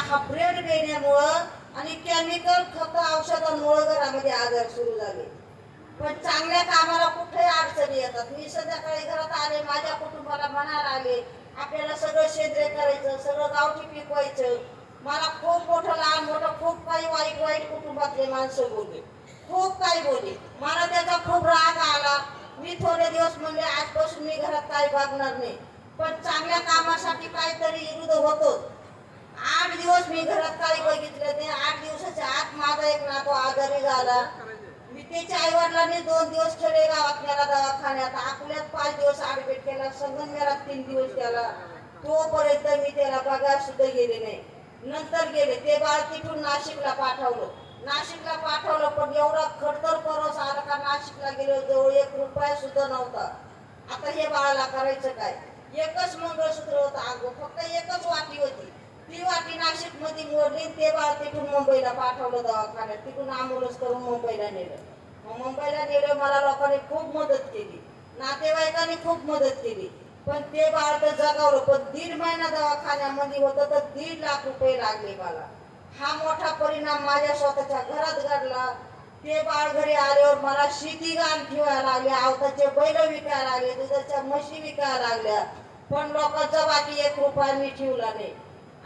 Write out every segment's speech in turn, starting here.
Hybrid देण्यामुळं आणि chemical खत औषधांमुळे घरामध्ये आजार सुरू झाले। पण चांगल्या कामाला कुठेही अडचणी येतात। मी संध्याकाळी घरात आले, माझ्या कुटुंबाला म्हणायला आले आपल्याला सगळं सेंद्रिय करायचं, सगळं गावठी पिकवायचं। मला खूप मोठं लहान मोठं खूप काही वाईट वाईट कुटुंबातले माणसं बोलले, खूप काही बोलले। मला त्याचा खूप राग आला। मी थोडे दिवस म्हणले आजपासून मी घरात काही वागणार नाही, पण चांगल्या कामासाठी काहीतरी विरोध होतो। 8 दिवस मी घरात काही बघितलं नाही। 8 दिवसाच्या आत माझा एक नातू आजारी झाला। मी त्याच्या आई वडिलांनी 2 दिवस खेडेगावात नेला दवाखान्यात, अकोल्यात 5 दिवस ऍडमिट केला, संगमनेरात 3 दिवस केला। तोपर्यंत मी त्याला बघायला सुद्धा गेले नाही। नंतर गेले ते बाळ तिथून नाशिकला पाठवलं। नाशिकला पाठवलं पण एवढा खडतर परस आला का नाशिकला गेलो जवळ 1 रुपया सुद्धा नव्हता। आता हे बाळाला करायचं काय? एकच मंगळसूत्र होतं अगो, फक्त एकच वाटी होती। ती वाटी नाशिक मध्ये मोडली, ते बाळ तिथून मुंबईला पाठवलं दवाखान्यात, तिथून ॲम्ब्युलन्स करून मुंबईला नेलं। मग मुंबईला नेलं, मला लोकांनी खूप मदत केली, नातेवाईकांनी खूप मदत केली, पण ते बाळ तर जगावलं। पण 1.5 महिना दवाखान्यामध्ये होतं तर 1.5 लाख रुपये लागले मला। हा मोठा परिणाम माझ्या स्वतःच्या घरात घडला। ते बाळ घरी आल्यावर मला शेती गाण ठेवायला लागले, आवताचे बैल विकायला लागले, दुधाच्या म्हशी विकायला लागल्या, पण लोकांचा बाकी 1 रुपया मी ठेवला नाही।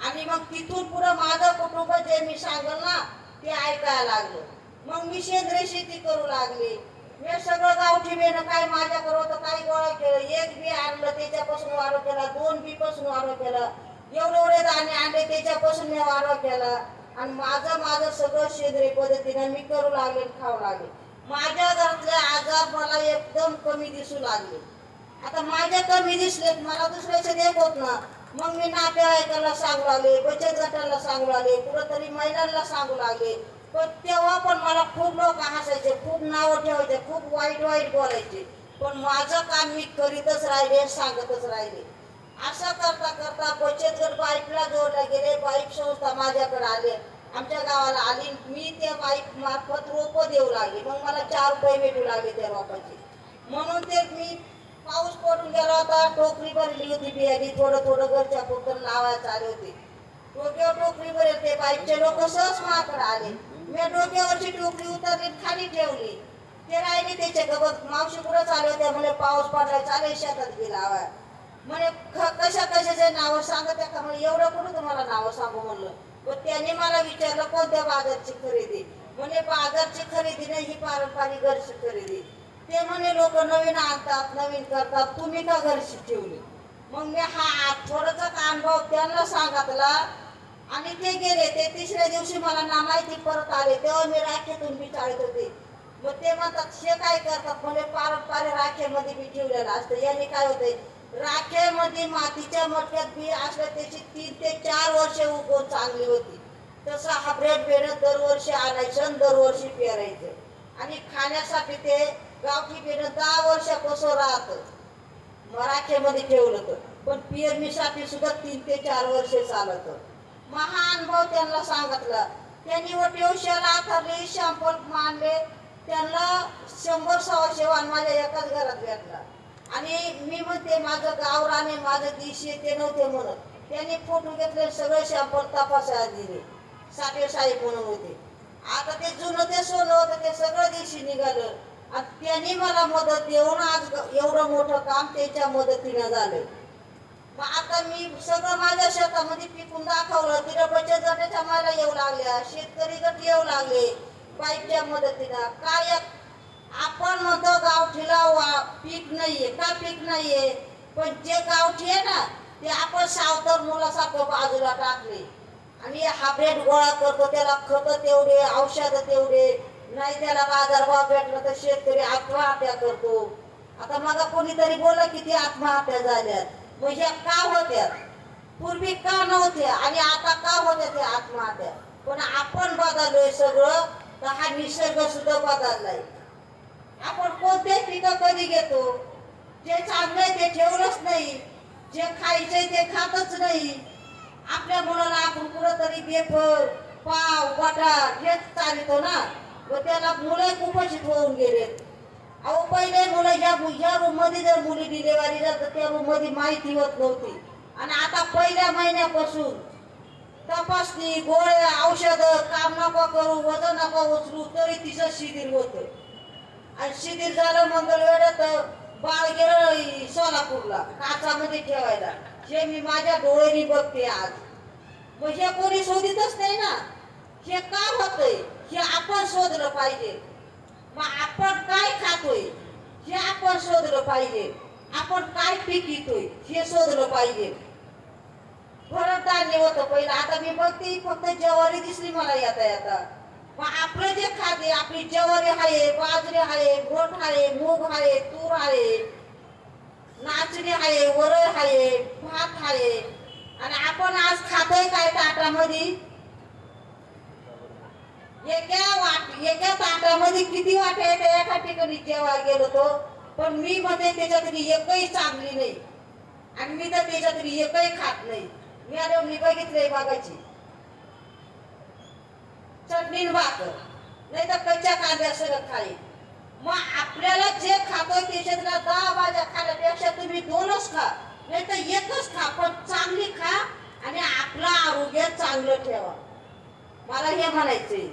आणि मग तिथून पुढे माझं कुटुंब जे मी सांगल ना ते ऐकायला लागलं। मग मी सेंद्रिय शेती करू लागले। मी सगळं गावठी बेणं काय माझ्याकडे होतं काही गोळा केलं, 1 बी आणलं त्याच्यापासून वारो केला, 2 बी पासून वारो केला, एवढे दाणे आणले त्याच्यापासून मी वारो केला। आणि माझं सगळं सेंद्रिय पद्धतीने मी करू लागले, खाऊ लागले। माझ्या घरातले आजार मला एकदम कमी दिसू लागले। आता माझ्या कमी दिसले, मला दुसऱ्याचे देत होत ना, मग मी नातेवाईकांना सांगू लागले, बचत गटाला सांगू लागले, कुठेतरी महिलांना सांगू लागले। पण तेव्हा पण मला खूप लोक हसायचे, खूप नावं ठेवायचे, खूप वाईट वाईट बोलायचे, पण माझं काम मी करीतच राहिले, सांगतच राहिले। असं करता करता बचत गट बाईकला जोडला गेले। बाईक संस्था माझ्याकडे आले, आमच्या गावाला आली। मी त्या बाईक मार्फत रोप देऊ लागले, मग मला 4 रुपये भेटू लागले त्या रोपाचे। म्हणून ते मी पाऊस पडून गेला होता, टोकरी भरली होती बियाणी, थोडं थोडं घरच्या पुरतं लावायला आले होते। डोक्यावर टोकरी भरेल, ते बाईकचे लोक सहज माझ्याकडे आले। मी डोक्यावरची टोकरी उतरली, खाली ठेवली, ते राहिले त्याचे गबत। मावशी कुठं चालू होत्या? म्हणजे पाऊस पडलाय, चालेल शेतात गेला आवाय। म्हणे कशा कशाचे नावं सांगत का? म्हणजे एवढं कुठं तुम्हाला नावं सांगू म्हणलं। पण त्यांनी मला विचारलं कोणत्या बाजारची खरेदी? म्हणजे बाजारची खरेदी नाही, ही पारंपरिक घरची खरेदी। ते म्हणे लोक नवीन आणतात, नवीन करतात, तुम्ही का घरची ठेवली? मग मी हा थोडासा अनुभव त्यांना सांगितला आणि ते गेले। ते 3ऱ्या दिवशी मला ना माहिती परत आले, तेव्हा मी राखेतून बी चाळत होते। मग ते म्हणतात हे काय करतात? म्हणजे पारंपरिक राखेमध्ये बी ठेवलेलं असतं। यांनी काय होतंय, राखेमध्ये मातीच्या मटक्यात बी असलं त्याची 3 ते 4 वर्ष उगवून चांगली होती। तसं हायब्रिड बेणं दरवर्षी आणायचं आणि दरवर्षी पेरायचं। आणि खाण्यासाठी ते गावठी बेणं 10 वर्षापासून राहतं राखेमध्ये ठेवलं तर, पण पेरणीसाठी सुद्धा 3 ते 4 वर्ष चालतं। मग हा अनुभव त्यांना सांगितला। त्यांनी वटेवशाला ठरली, शॅम्पल मानले, त्यांना 100-125 वाण माझ्या एकाच घरात भेटला। आणि मी म्हणते माझं गावरान आहे, माझं देशी ते नव्हते म्हणत, त्यांनी फोटो घेतले, सगळे शॅम्पल तपासायला दिले। साठे साहेब म्हणून होते। आता ते जुनं ते सोनं होतं ते सगळं देशी निघालं। आणि त्यांनी मला मदत देऊन आज एवढं मोठं काम त्याच्या मदतीनं झालं। मग आता मी सगळं माझ्या शेतामध्ये पिकून दाखवलं। तिला बचत गटाच्या मला येऊ लागल्या, शेतकरी गट येऊ लागले बाईकच्या मदतीनं। काय आपण म्हणतो गावठीला पीक नाहीये, का पीक नाहीये? पण जे गावठी आहे ना ते आपण सावतर मुलासारखं बाजूला टाकले आणि हायब्रिड गोळा करतो, त्याला खतं तेवढे, औषधं तेवढे नाही, त्याला बाजारभाव भेटला तर शेतकरी आत्महत्या करतो। आता मग कोणीतरी बोललं किती आत्महत्या झाल्यात, मग ह्या का होत्या? पूर्वी का नव्हत्या आणि आता का होत्या त्या आत्महत्या? पण आपण बदललोय सगळं, तर हा निसर्ग सुद्धा बदललाय। आपण कोणते पिकं कधी घेतो? जे चांगलंय ते ठेवलंच नाही, जे खायचंय ते खातच नाही। आपल्या मुलाला आपण कुठंतरी बेफर, पाव, बटाट हेच चालतो ना, व त्याला मुलं कुपोषित होऊन गेलेत। अहो पहिले मुलं ह्या रूम मध्ये जर मुली डिलेवरी झाली तर त्या रूम मध्ये माहिती होत नव्हती, आणि आता पहिल्या महिन्यापासून तपास तपासणी गोळ्या औषध काम नका करू वजन नका उचलू तरी तिचं शिथिल होतं आणि शिथिल झालं मंगळवेढ्यात बाळ गेलं सोलापूरला काचामध्ये ठेवायला हे मी माझ्या डोळ्यांनी बघते आज मग हे कोणी शोधितच नाही ना हे का होतंय हे आपण शोधलं पाहिजे मग आपण काय खातोय हे आपण शोधलं पाहिजे आपण काय पीक घेतोय हे शोधलं पाहिजे भरड धान्य होतं पहिलं आता मी बघते फक्त ज्वारी दिसली मला येता मग आपलं जे खाते आपली ज्वारी आहे बाजरी आहे घोट आहे मूग आहे तूर आहे नाचणी आहे वरळ आहे भात आहे आणि आपण आज खातोय काय ताटामध्ये एका ताटामध्ये किती वाटे आहेत एका ठिकाणी जेव्हा गेलो तो पण मी मध्ये त्याच्यातली एकही चांगली नाही आणि मी तर त्याच्यातली एकही खात नाही मी आलो मी बघितलंय बागाची चटणी भाकर नाही तर कच्च्या कांद्या सगळं खाई मग आपल्याला जे खातोय त्याच्यातल्या 10 भाज्या खाण्यापेक्षा तुम्ही 2च खा नाही तर एकच खा पण चांगली खा आणि आपलं आरोग्य चांगलं ठेवा मला हे म्हणायचंय